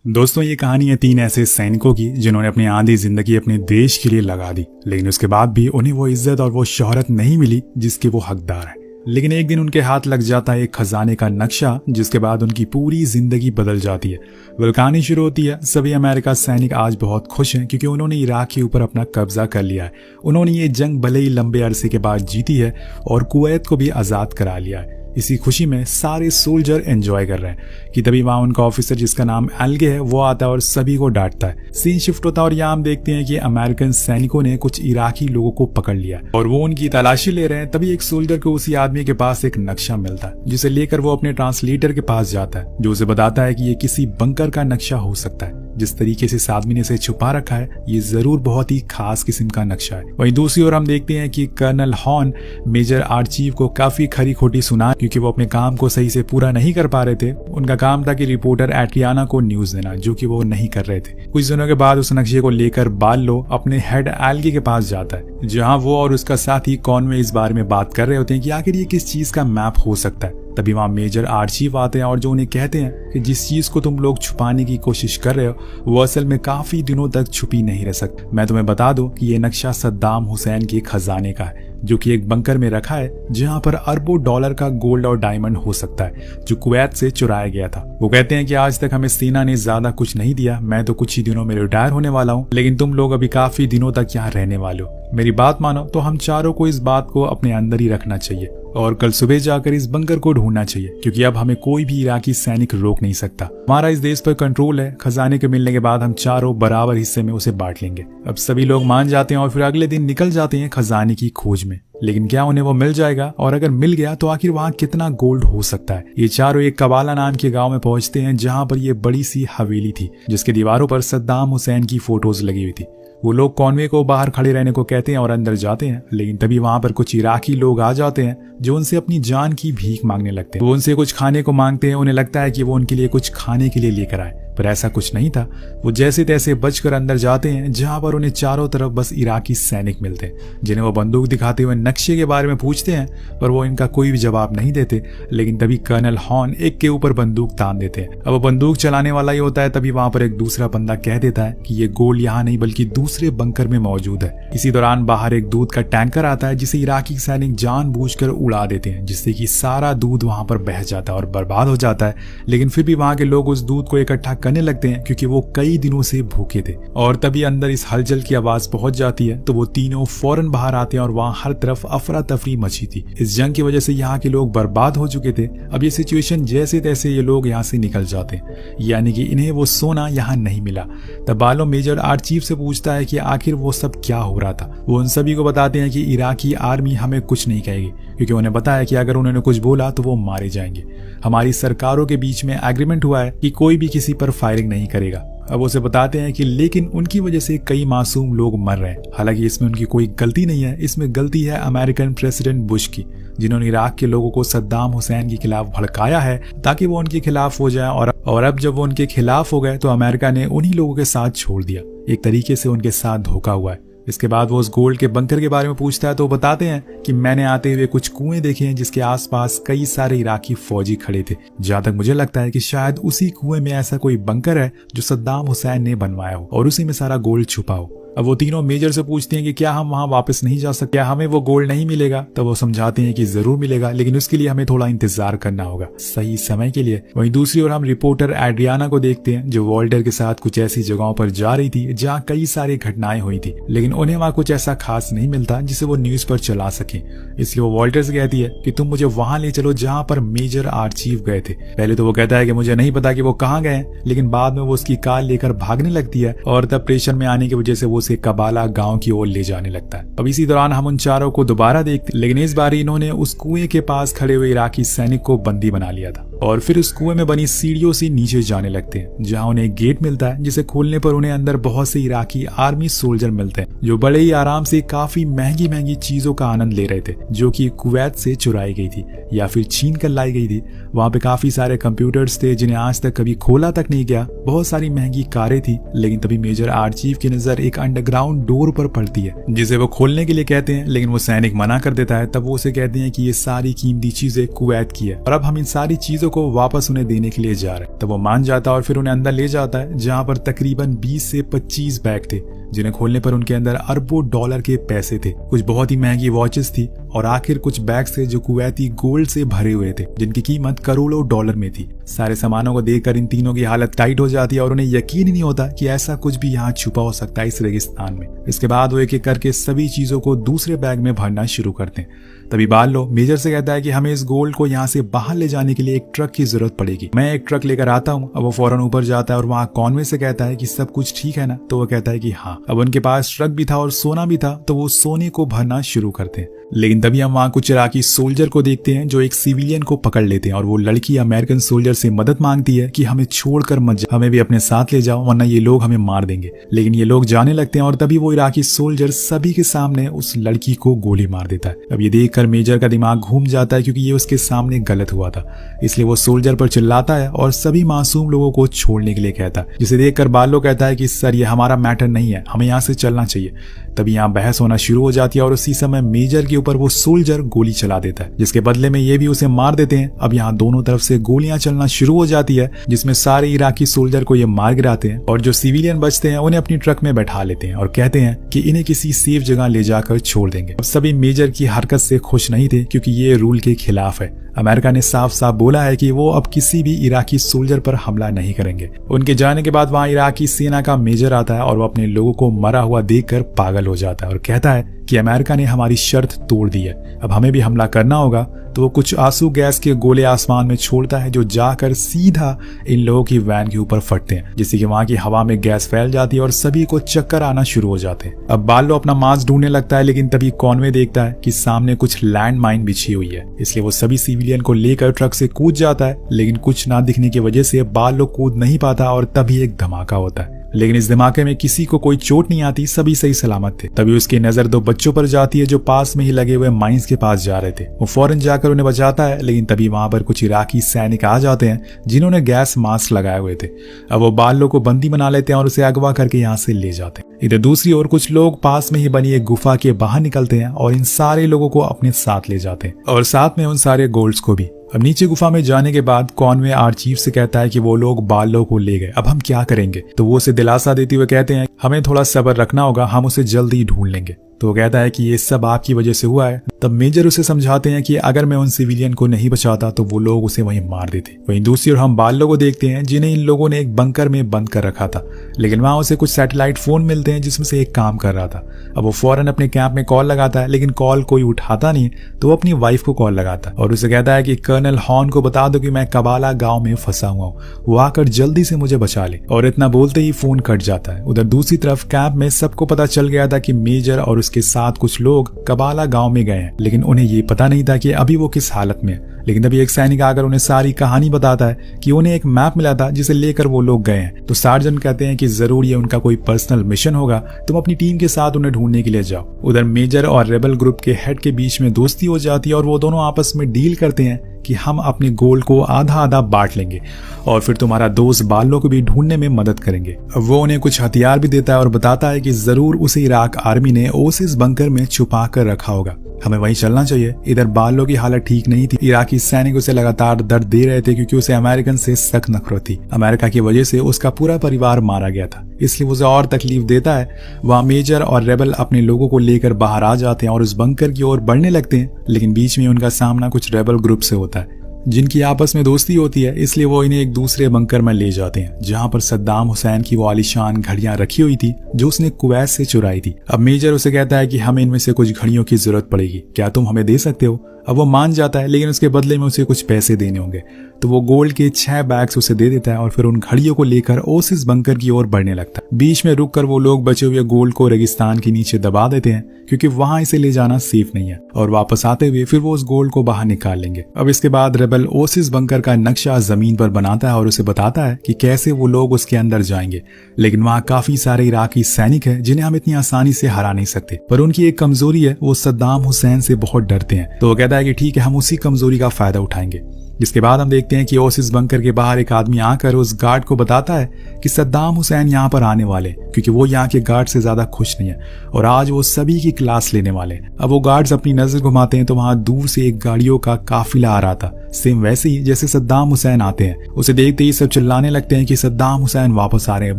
दोस्तों, ये कहानी है 3 ऐसे सैनिकों की जिन्होंने अपनी आधी जिंदगी अपने देश के लिए लगा दी, लेकिन उसके बाद भी उन्हें वो इज्जत और वो शोहरत नहीं मिली जिसके वो हकदार हैं। लेकिन एक दिन उनके हाथ लग जाता है एक खजाने का नक्शा, जिसके बाद उनकी पूरी जिंदगी बदल जाती है। कहानी शुरू होती है। सभी अमेरिका सैनिक आज बहुत खुश हैं क्योंकि उन्होंने इराक के ऊपर अपना कब्जा कर लिया है। उन्होंने ये जंग भले ही लंबे अरसे के बाद जीती है और कुवैत को भी आजाद करा लिया है। इसी खुशी में सारे सोल्जर एंजॉय कर रहे हैं कि तभी वहां उनका ऑफिसर जिसका नाम एल्गे है वो आता है और सभी को डांटता है। सीन शिफ्ट होता है और यहाँ हम देखते हैं कि अमेरिकन सैनिकों ने कुछ इराकी लोगों को पकड़ लिया और वो उनकी तलाशी ले रहे हैं। तभी एक सोल्जर को उसी आदमी के पास एक नक्शा मिलता है, जिसे लेकर वो अपने ट्रांसलेटर के पास जाता है, जो उसे बताता है कि ये किसी बंकर का नक्शा हो सकता है। जिस तरीके से इस आदमी ने इसे छुपा रखा है, ये जरूर बहुत ही खास किस्म का नक्शा है। वहीं दूसरी ओर हम देखते हैं कि कर्नल हॉर्न मेजर आर्चीव को काफी खरी खोटी सुना, क्योंकि वो अपने काम को सही से पूरा नहीं कर पा रहे थे। उनका काम था कि रिपोर्टर एड्रियाना को न्यूज देना, जो कि वो नहीं कर रहे थे। कुछ दिनों के बाद उस नक्शे को लेकर बाल्लो अपने हेड एल्गी के पास जाता है, जहां वो और उसका साथी कॉनवे इस बारे में बात कर रहे होते हैं कि आखिर ये किस चीज का मैप हो सकता है। तभी वहां मेजर आर्चीव आते हैं और जो उन्हें कहते हैं कि जिस चीज को तुम लोग छुपाने की कोशिश कर रहे हो वो असल में काफी दिनों तक छुपी नहीं रह सकती। मैं तुम्हें बता दूं कि ये नक्शा सद्दाम हुसैन के खजाने का है, जो कि एक बंकर में रखा है जहां पर अरबों डॉलर का गोल्ड और डायमंड हो सकता है, जो कुवैत से चुराया गया था। वो कहते हैं कि आज तक हमें सेना ने ज्यादा कुछ नहीं दिया, मैं तो कुछ ही दिनों में रिटायर होने वाला हूँ, लेकिन तुम लोग अभी काफी दिनों तक यहाँ रहने वाले हो। मेरी बात मानो तो हम चारों को इस बात को अपने अंदर ही रखना चाहिए और कल सुबह जाकर इस बंकर को ढूंढना चाहिए, क्योंकि अब हमें कोई भी इराकी सैनिक रोक नहीं सकता। हमारा इस देश पर कंट्रोल है। खजाने के मिलने के बाद हम चारों बराबर हिस्से में उसे बांट लेंगे। अब सभी लोग मान जाते हैं और फिर अगले दिन निकल जाते हैं खजाने की खोज में। लेकिन क्या उन्हें वो मिल जाएगा? और अगर मिल गया तो आखिर वहाँ कितना गोल्ड हो सकता है? ये चारों एक कबाला नाम के गांव में पहुंचते हैं, जहां पर ये बड़ी सी हवेली थी, जिसके दीवारों पर सद्दाम हुसैन की फोटोज लगी हुई थी। वो लोग कॉनवे को बाहर खड़े रहने को कहते हैं और अंदर जाते हैं, लेकिन तभी वहां पर कुछ इराकी लोग आ जाते हैं जो उनसे अपनी जान की भीख मांगने लगते हैं। वो उनसे कुछ खाने को मांगते हैं। उन्हें लगता है कि वो उनके लिए कुछ खाने के लिए लेकर आए, पर ऐसा कुछ नहीं था। वो जैसे तैसे बचकर अंदर जाते हैं, जहां पर उन्हें चारों तरफ बस इराकी सैनिक मिलते हैं, जिन्हें वो बंदूक दिखाते हुए नक्शे के बारे में पूछते हैं, पर वो इनका कोई भी जवाब नहीं देते। लेकिन तभी कर्नल हॉर्न एक के ऊपर बंदूक तान देते हैं। अब वो बंदूक चलाने वाला ही होता है। तभी वहां पर एक दूसरा बंदा कह देता है कि ये गोल्ड यहाँ नहीं बल्कि दूसरे बंकर में मौजूद है। इसी दौरान बाहर एक दूध का टैंकर आता है, जिसे इराकी सैनिक जानबूझकर उड़ा देते हैं, जिससे कि सारा दूध वहां पर बह जाता है और बर्बाद हो जाता है। लेकिन फिर भी वहां के लोग उस दूध को इकट्ठा करने लगते हैं, क्योंकि वो कई दिनों से भूखे थे। और तभी अंदर इस हलचल की आवाज पहुंच जाती है, तो वो तीनों फौरन बाहर आते हैं और वहां हर तरफ अफरा तफरी मची थी। इस जंग की वजह से यहाँ के लोग बर्बाद हो चुके थे। अब ये सिचुएशन जैसे तैसे ये लोग यहाँ से निकल जाते हैं, यानी कि इन्हें वो सोना यहाँ नहीं मिला। तब बालो मेजर आर्चीव से पूछता है कि आखिर वो सब क्या हो रहा था। वो उन सभी को बताते हैं कि इराकी आर्मी हमें कुछ नहीं कहेगी, क्योंकि उन्हें पता है कि अगर उन्होंने कुछ बोला तो वो मारे जाएंगे। हमारी सरकारों के बीच में एग्रीमेंट हुआ है कि कोई भी किसी पर फायरिंग नहीं करेगा। अब उसे बताते हैं कि लेकिन उनकी वजह से कई मासूम लोग मर रहे हैं। हालांकि इसमें उनकी कोई गलती नहीं है, इसमें गलती है अमेरिकन प्रेसिडेंट बुश की, जिन्होंने इराक के लोगों को सद्दाम हुसैन के खिलाफ भड़काया है ताकि वो उनके खिलाफ हो जाए। और अब जब वो उनके खिलाफ हो गए तो अमेरिका ने उन्हीं लोगों के साथ छोड़ दिया। एक तरीके से उनके साथ धोखा हुआ है। इसके बाद वो उस गोल्ड के बंकर के बारे में पूछता है, तो वो बताते हैं कि मैंने आते हुए कुछ कुएं देखे हैं, जिसके आसपास कई सारे इराकी फौजी खड़े थे। जहां तक मुझे लगता है कि शायद उसी कुएं में ऐसा कोई बंकर है जो सद्दाम हुसैन ने बनवाया हो और उसी में सारा गोल्ड छुपा हो। अब वो तीनों मेजर से पूछते हैं कि क्या हम वहां वापस नहीं जा सकते, क्या हमें वो गोल्ड नहीं मिलेगा? तब वो समझाते हैं कि जरूर मिलेगा, लेकिन उसके लिए हमें थोड़ा इंतजार करना होगा, सही समय के लिए। वहीं दूसरी ओर हम रिपोर्टर एड्रियाना को देखते हैं, जो वॉल्टर के साथ कुछ ऐसी जगहों पर जा रही थी जहां कई सारी घटनाएं हुई थी, लेकिन उन्हें वहां कुछ ऐसा खास नहीं मिलता जिसे वो न्यूज पर चला सके। इसलिए वो वॉल्टर से कहती है कि तुम मुझे वहां ले चलो जहां पर मेजर आर्चीव गए थे। पहले तो वो कहता है कि मुझे नहीं पता कि वो कहाँ गए, लेकिन बाद में वो उसकी कार लेकर भागने लगती है और तब प्रेशर में आने की वजह से वो उसे कबाला गांव की ओर ले जाने लगता है। अब इसी दौरान हम उन चारों को दोबारा देखते, लेकिन इस बार इन्होंने उस कुएं के पास खड़े हुए इराकी सैनिक को बंदी बना लिया था और फिर उस कुएं में बनी सीढ़ियों से नीचे जाने लगते हैं, जहां उन्हें एक गेट मिलता है, जिसे खोलने पर उन्हें अंदर बहुत से इराकी आर्मी सोल्जर मिलते हैं, जो बड़े ही आराम से काफी महंगी महंगी चीजों का आनंद ले रहे थे, जो कि कुवैत से चुराई गई थी या फिर छीन कर लाई गई थी। वहां पे काफी सारे कंप्यूटर्स थे जिन्हें आज तक कभी खोला तक नहीं गया। बहुत सारी महंगी कारें थी। लेकिन तभी मेजर आर्चीव की नजर एक अंडरग्राउंड डोर पर पड़ती है, जिसे वो खोलने के लिए कहते हैं, लेकिन वो सैनिक मना कर देता है। तब वो उसे कहते हैं कि ये सारी कीमती चीजें कुवैत की है और अब हम इन सारी चीजों को वापस उन्हें देने के लिए जा रहे हैं। तब वो मान जाता है और फिर उन्हें अंदर ले जाता है, जहाँ पर तकरीबन 20 से 25 बैग थे, जिन्हें खोलने पर उनके अंदर अरबों डॉलर के पैसे थे। कुछ बहुत ही महंगी वॉचेस थी और आखिर कुछ बैग्स थे जो कुवैती गोल्ड से भरे हुए थे, जिनकी कीमत करोड़ों डॉलर में थी। सारे सामानों को देखकर इन तीनों की हालत टाइट हो जाती है और उन्हें यकीन ही नहीं होता कि ऐसा कुछ भी यहाँ छुपा हो सकता है इस रेगिस्तान में। इसके बाद वो एक एक करके सभी चीजों को दूसरे बैग में भरना शुरू करते हैं। तभी बार्लो मेजर से कहता है कि हमें इस गोल्ड को यहाँ से बाहर ले जाने के लिए एक ट्रक की जरूरत पड़ेगी, मैं एक ट्रक लेकर आता हूँ। अब वो फौरन ऊपर जाता है और वहाँ कॉनवे से कहता है कि सब कुछ ठीक है ना, तो वो कहता है कि हाँ। अब उनके पास ट्रक भी था और सोना भी था, तो वो सोने को भरना शुरू करते हैं। लेकिन तभी हम वहाँ कुछ इराकी सोल्जर को देखते हैं जो एक सिविलियन को पकड़ लेते हैं और वो लड़की अमेरिकन सोल्जर से मदद मांगती है कि हमें छोड़कर मत जाओ, हमें भी अपने साथ ले जाओ वरना ये लोग हमें मार देंगे। लेकिन ये लोग जाने लगते हैं और तभी वो इराकी सोल्जर सभी के सामने उस लड़की को गोली मार देता है। अब ये देखकर मेजर का दिमाग घूम जाता है क्योंकि ये उसके सामने गलत हुआ था, इसलिए वो सोल्जर पर चिल्लाता है और सभी मासूम लोगों को छोड़ने के लिए कहता है, जिसे देखकर बार्लो कहता है कि सर ये हमारा मैटर नहीं है, हमें यहाँ से चलना चाहिए। तभी यहाँ बहस होना शुरू हो जाती है और उसी समय मेजर के ऊपर वो सोल्जर गोली चला देता है, जिसके बदले में ये भी उसे मार देते हैं। अब यहाँ दोनों तरफ से गोलियां चलना शुरू हो जाती है, जिसमें सारे इराकी सोल्जर को ये मार गिराते हैं और जो सिविलियन बचते हैं उन्हें अपनी ट्रक में बैठा लेते हैं और कहते हैं कि इन्हें किसी सेफ जगह ले जाकर छोड़ देंगे। अब सभी मेजर की हरकत से खुश नहीं थे क्योंकि ये रूल के खिलाफ है। अमेरिका ने साफ साफ बोला है कि वो अब किसी भी इराकी सोल्जर पर हमला नहीं करेंगे। उनके जाने के बाद वहां इराकी सेना का मेजर आता है और वो अपने लोगों को मरा हुआ देखकर पागल हो जाता है और कहता है कि अमेरिका ने हमारी शर्त तोड़ दी है, अब हमें भी हमला करना होगा। तो वो कुछ आंसू गैस के गोले आसमान में छोड़ता है जो जाकर सीधा इन लोगों की वैन के ऊपर फटते हैं, जिससे कि वहां की हवा में गैस फैल जाती है और सभी को चक्कर आना शुरू हो जाते हैं। अब बार्लो अपना मांस ढूंढने लगता है, लेकिन तभी कॉनवे देखता है कि सामने कुछ लैंड माइन बिछी हुई है, इसलिए वो सभी सिविलियन को लेकर ट्रक से कूद जाता है। लेकिन कुछ ना दिखने की वजह से बार्लो कूद नहीं पाता और तभी एक धमाका होता है, लेकिन इस धमाके में किसी को कोई चोट नहीं आती, सभी सही सलामत थे। तभी उसकी नजर दो बच्चों पर जाती है जो पास में ही लगे हुए माइंस के पास जा रहे थे। वो फौरन जाकर उन्हें बचाता है, लेकिन तभी वहां पर कुछ इराकी सैनिक आ जाते हैं जिन्होंने गैस मास्क लगाए हुए थे। अब वो बार्लो को बंदी बना लेते हैं और उसे अगवा करके यहाँ से ले जाते हैं। इधर दूसरी ओर कुछ लोग पास में ही बनी एक गुफा के बाहर निकलते हैं और इन सारे लोगों को अपने साथ ले जाते हैं और साथ में उन सारे गोल्ड्स को भी। अब नीचे गुफा में जाने के बाद कॉनवे आर्चीफ से कहता है कि वो लोग बार्लो को ले गए, अब हम क्या करेंगे। तो वो उसे दिलासा देते हुए कहते हैं हमें थोड़ा सब्र रखना होगा, हम उसे जल्द ही ढूंढ लेंगे। तो वो कहता है कि ये सब आपकी वजह से हुआ है। तब मेजर उसे समझाते हैं कि अगर मैं उन सिविलियन को नहीं बचाता तो वो लोग उसे वहीं मार देते। वहीं दूसरी ओर हम बार्लो को देखते हैं जिन्हें इन लोगों ने एक बंकर में बंद कर रखा था, लेकिन वहां उसे कुछ सैटेलाइट फोन मिलते हैं जिसमें से एक काम कर रहा था। अब वो फौरन अपने कैंप में कॉल लगाता है, लेकिन कॉल कोई उठाता नहीं, तो वो अपनी वाइफ को कॉल लगाता है और उसे कहता है कि कर्नल हॉर्न को बता दो कि मैं कबाला गांव में फंसा हुआ हूँ, वो आकर जल्दी से मुझे बचा ले। और इतना बोलते ही फोन कट जाता है। उधर दूसरी तरफ कैंप में सबको पता चल गया था कि मेजर और उसके साथ कुछ लोग कबाला गांव में गए हैं, लेकिन उन्हें ये पता नहीं था कि अभी वो किस हालत में है। लेकिन तभी एक सैनिक आकर उन्हें सारी कहानी बताता है कि उन्हें एक मैप मिला था जिसे लेकर वो लोग गए हैं। तो सार्जेंट कहते हैं कि जरूर ये उनका कोई पर्सनल मिशन होगा, तुम अपनी टीम के साथ उन्हें ढूंढने के लिए जाओ। उधर मेजर और रेबल ग्रुप के हेड के बीच में दोस्ती हो जाती है और वो दोनों आपस में डील करते हैं कि हम अपने गोल्ड को आधा आधा बांट लेंगे और फिर तुम्हारा दोस्त बार्लो को भी ढूंढने में मदद करेंगे। वो उन्हें कुछ हथियार भी देता है और बताता है कि जरूर उसे इराक आर्मी ने ओसिस बंकर में छुपा कर रखा होगा, हमें वहीं चलना चाहिए। इधर बार्लो की हालत ठीक नहीं थी, इराकी सैनिक उसे लगातार दर्द दे रहे थे क्योंकि उसे अमेरिकन से सख्त नफरत थी। अमेरिका की वजह से उसका पूरा परिवार मारा गया था, इसलिए उसे और तकलीफ देता है। वहाँ मेजर और रेबल अपने लोगों को लेकर बाहर आ जाते हैं और उस बंकर की ओर बढ़ने लगते हैं, लेकिन बीच में उनका सामना कुछ रेबल ग्रुप से होता है जिनकी आपस में दोस्ती होती है, इसलिए वो इन्हें एक दूसरे बंकर में ले जाते हैं जहां पर सद्दाम हुसैन की वो आलीशान घड़ियां रखी हुई थी जो उसने कुवैत से चुराई थी। अब मेजर उसे कहता है कि हमें इनमें से कुछ घड़ियों की जरूरत पड़ेगी, क्या तुम हमें दे सकते हो। अब वो मान जाता है, लेकिन उसके बदले में उसे कुछ पैसे देने होंगे। तो वो गोल्ड के 6 बैग्स उसे दे देता है और फिर उन घड़ियों को लेकर ओसिस बंकर की ओर बढ़ने लगता है। बीच में रुककर वो लोग बचे हुए गोल्ड को रेगिस्तान के नीचे दबा देते हैं क्योंकि वहां इसे ले जाना सेफ नहीं है, और वापस आते हुए फिर वो उस गोल्ड को बाहर निकाल लेंगे। अब इसके बाद रेबल ओसिस बंकर का नक्शा जमीन पर बनाता है और उसे बताता है कि कैसे वो लोग उसके अंदर जाएंगे, लेकिन वहां काफी सारे इराकी सैनिक हैं जिन्हें हम इतनी आसानी से हरा नहीं सकते। पर उनकी एक कमजोरी है, वो सद्दाम हुसैन से बहुत डरते हैं। तो वो कहता है कि ठीक है, हम उसी कमजोरी का फायदा उठाएंगे। जिसके बाद हम देखते हैं कि ओसिस बंकर के बाहर एक आदमी आकर उस गार्ड को बताता है कि सद्दाम हुसैन यहाँ पर आने वाले, क्योंकि वो यहाँ के गार्ड से ज्यादा खुश नहीं है और आज वो सभी की क्लास लेने वाले हैं। अब वो गार्ड्स अपनी नजर घुमाते हैं तो वहां दूर से एक गाड़ियों का काफिला आ रहा था, सेम वैसे ही जैसे सद्दाम हुसैन आते हैं। उसे देखते ही सब चिल्लाने लगते हैं कि सद्दाम हुसैन वापस आ रहे हैं,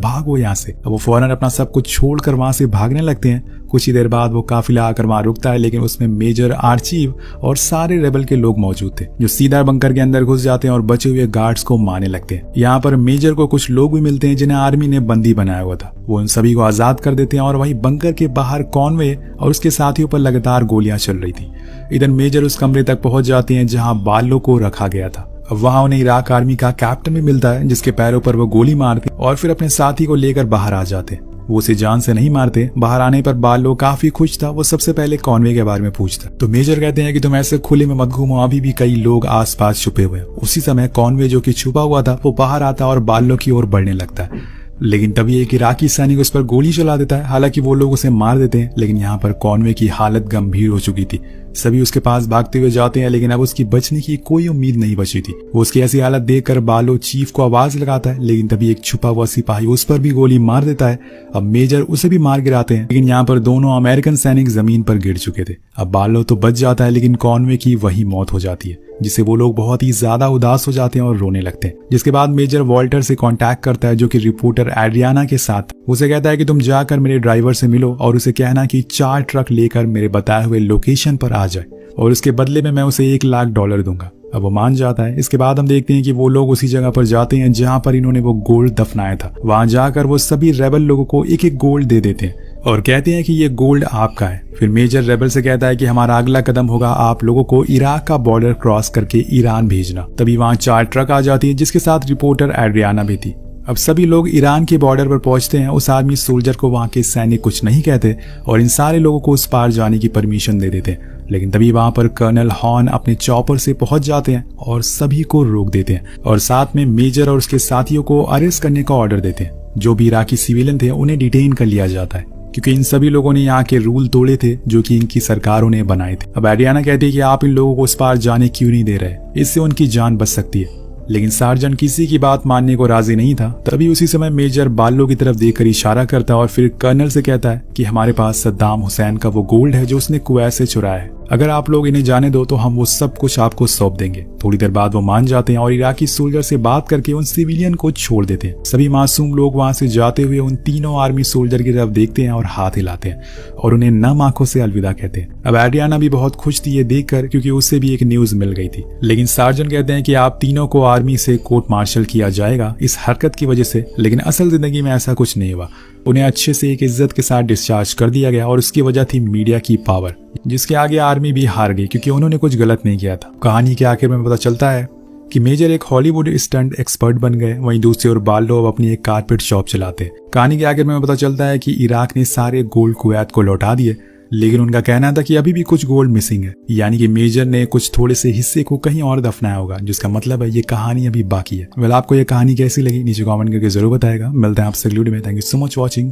भागो यहाँ से। अब वो फौरन अपना सब कुछ छोड़कर वहां से भागने लगते हैं। कुछ ही देर बाद वो काफिला आकर वहां रुकता है, लेकिन उसमें मेजर आर्चीव और सारे रेबल के लोग मौजूद थे, जो सीधा बंकर के अंदर घुस जाते हैं और बचे हुए गार्ड्स को मारने लगते हैं। यहाँ पर मेजर को कुछ लोग भी मिलते हैं जिन्हें आर्मी ने बंदी बनाया हुआ था। वो उन सभी को आजाद कर देते हैं और वहीं बंकर के बाहर कॉनवे और उसके साथियों पर लगातार गोलियां चल रही थी। इधर मेजर उस कमरे तक पहुंच जाते हैं जहां बालो को रखा गया था। अब वहां उन्हें इराक आर्मी का कैप्टन भी मिलता है, जिसके पैरों पर वो गोली मारते और फिर अपने साथी को लेकर बाहर आ जाते। वो उसे जान से नहीं मारते। बाहर आने पर बालो काफी खुश था। वो सबसे पहले कॉनवे के बारे में पूछता तो मेजर कहते हैं कि तुम ऐसे खुले में मत घूमो, अभी भी कई लोग आसपास छुपे हुए हैं। उसी समय कॉनवे जो कि छुपा हुआ था वो बाहर आता और बालो की ओर बढ़ने लगता है, लेकिन तभी एक इराकी सैनिक उस पर गोली चला देता है। हालांकि वो लोग उसे मार देते हैं, लेकिन यहाँ पर कॉनवे की हालत गंभीर हो चुकी थी। सभी उसके पास भागते हुए जाते हैं, लेकिन अब उसकी बचने की कोई उम्मीद नहीं बची थी। वो उसकी ऐसी हालत देखकर बालो चीफ को आवाज लगाता है, लेकिन तभी एक छुपा हुआ सिपाही उस पर भी गोली मार देता है। अब मेजर उसे भी मार गिराते हैं, लेकिन यहाँ पर दोनों अमेरिकन सैनिक जमीन पर गिर चुके थे। अब बालो तो बच जाता है, लेकिन कॉनवे की वही मौत हो जाती है, जिससे वो लोग बहुत ही ज्यादा उदास हो जाते हैं और रोने लगते हैं। जिसके बाद मेजर वॉल्टर से कांटेक्ट करता है, जो कि रिपोर्टर एड्रियाना के साथ। उसे कहता है कि तुम जाकर मेरे ड्राइवर से मिलो और उसे कहना कि 4 ट्रक लेकर मेरे बताए हुए लोकेशन पर आ जाए, और उसके बदले में मैं उसे $1,00,000 दूंगा। अब वो मान जाता है। इसके बाद हम देखते हैं कि वो लोग उसी जगह पर जाते हैं जहां पर इन्होंने वो गोल्ड दफनाया था। वहां जाकर वो सभी रेबल लोगों को एक एक गोल्ड दे देते हैं और कहते हैं कि ये गोल्ड आपका है। फिर मेजर रेबल से कहता है कि हमारा अगला कदम होगा आप लोगों को इराक का बॉर्डर क्रॉस करके ईरान भेजना। तभी वहां 4 ट्रक आ जाती है, जिसके साथ रिपोर्टर एड्रियाना भी थी। अब सभी लोग ईरान के बॉर्डर पर पहुंचते हैं। उस आर्मी सोल्जर को वहां के सैनिक कुछ नहीं कहते और इन सारे लोगों को उस पार जाने की परमिशन दे देते हैं, लेकिन तभी वहां पर कर्नल हॉर्न अपने चॉपर से पहुंच जाते हैं और सभी को रोक देते हैं और साथ में मेजर और उसके साथियों को अरेस्ट करने का ऑर्डर देते हैं। जो भी इराकी सिविलियन थे उन्हें डिटेन कर लिया जाता है, क्योंकि इन सभी लोगों ने यहाँ के रूल तोड़े थे जो कि इनकी सरकारों ने बनाए थे। अब एडियाना कहती है कि आप इन लोगों को उस पार जाने क्यों नहीं दे रहे, इससे उनकी जान बच सकती है। लेकिन सार्जेंट किसी की बात मानने को राजी नहीं था। तभी उसी समय मेजर बालो की तरफ देखकर इशारा करता है और फिर कर्नल से कहता है कि हमारे पास सद्दाम हुसैन का वो गोल्ड है जो उसने कुवैत से चुराया है। अगर आप लोग इन्हें जाने दो तो हम वो सब कुछ आपको सौंप देंगे। थोड़ी देर बाद वो मान जाते हैं और इराकी सोल्जर से बात करके उन सिविलियन को छोड़ देते हैं। सभी मासूम लोग वहां से जाते हुए उन तीनों आर्मी सोल्जर की तरफ देखते हैं और हाथ हिलाते हैं और उन्हें नम आंखों से अलविदा कहते हैं। अब एडियाना भी बहुत खुश थी ये देखकर, क्योंकि उससे भी एक न्यूज मिल गई थी। लेकिन सार्जेंट कहते हैं कि आप तीनों को आर्मी से कोर्ट मार्शल किया जाएगा इस हरकत की वजह से, लेकिन असल जिंदगी में ऐसा कुछ नहीं हुआ। उन्हें अच्छे से एक इज्जत के साथ डिस्चार्ज कर दिया गया और उसकी वजह थी मीडिया की पावर, जिसके आगे आर्मी भी हार गई क्योंकि उन्होंने कुछ गलत नहीं किया था। कहानी के आखिर में पता चलता है कि मेजर एक हॉलीवुड स्टंट एक्सपर्ट बन गए, वहीं दूसरी ओर बालो अपनी एक कारपेट शॉप चलाते। कहानी के आखिर में पता चलता है कि इराक ने सारे गोल्ड कुवैत को लौटा दिए, लेकिन उनका कहना था कि अभी भी कुछ गोल्ड मिसिंग है, यानी कि मेजर ने कुछ थोड़े से हिस्से को कहीं और दफनाया होगा, जिसका मतलब है ये कहानी अभी बाकी है। वेल, आपको ये कहानी कैसी लगी नीचे कमेंट करके जरूर बताएगा। मिलते हैं आपसे अगली वीडियो में। Thank you so much watching.